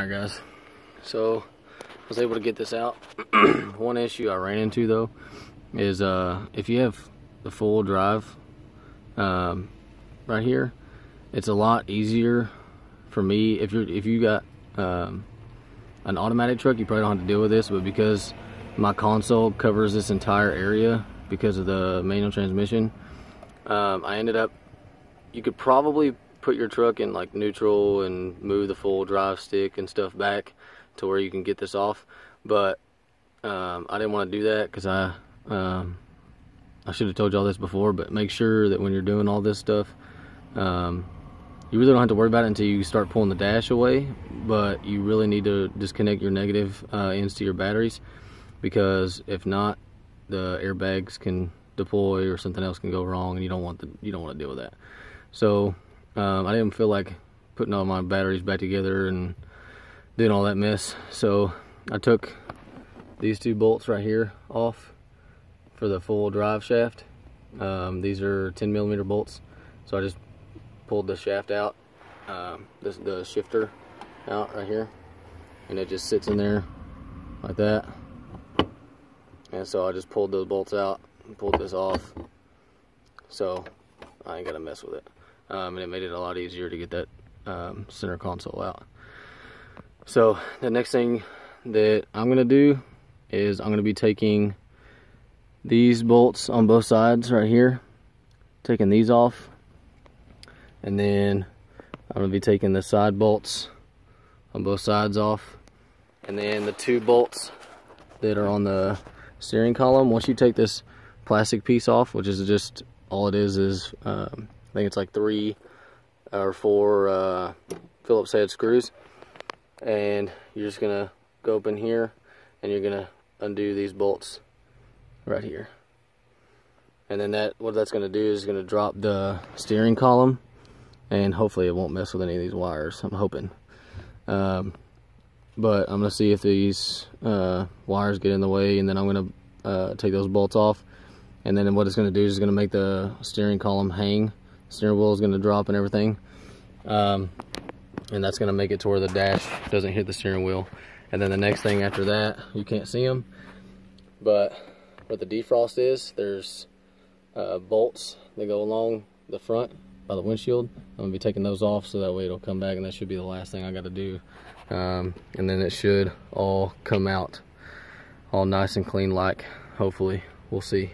Alright guys, so I was able to get this out. One issue I ran into though is if you have the full drive right here, it's a lot easier for me. If you got an automatic truck, you probably don't have to deal with this, but because my console covers this entire area because of the manual transmission, I ended up, you could probably put your truck in like neutral and move the full drive stick and stuff back to where you can get this off, but I didn't want to do that because I should have told y'all this before, but make sure that when you're doing all this stuff, you really don't have to worry about it until you start pulling the dash away, but you really need to disconnect your negative ends to your batteries, because if not, the airbags can deploy or something else can go wrong, and you don't want to deal with that. So I didn't feel like putting all my batteries back together and doing all that mess, so I took these two bolts right here off for the full drive shaft. These are 10mm bolts, so I just pulled the shaft out, the shifter out right here, and it just sits in there like that. And so I just pulled those bolts out and pulled this off, so I ain't gotta mess with it. And it made it a lot easier to get that center console out. So the next thing that I'm gonna do is I'm gonna be taking these bolts on both sides right here, taking these off, and then I'm gonna be taking the side bolts on both sides off, and then the two bolts that are on the steering column. Once you take this plastic piece off, which is just all it is I think it's like 3 or 4 Phillips head screws, and you're just gonna go up in here and you're gonna undo these bolts right here, and then what that's gonna do is gonna drop the steering column, and hopefully it won't mess with any of these wires, I'm hoping. But I'm gonna see if these wires get in the way, and then I'm gonna take those bolts off, and then what it's gonna do is gonna make the steering column hang. Steering wheel is gonna drop and everything, and that's gonna make it to where the dash doesn't hit the steering wheel. And then the next thing after that, you can't see them, but where the defrost is, there's bolts that go along the front by the windshield. I'm gonna be taking those off so that way it'll come back, and that should be the last thing I got to do. And then it should all come out all nice and clean, like, hopefully. We'll see.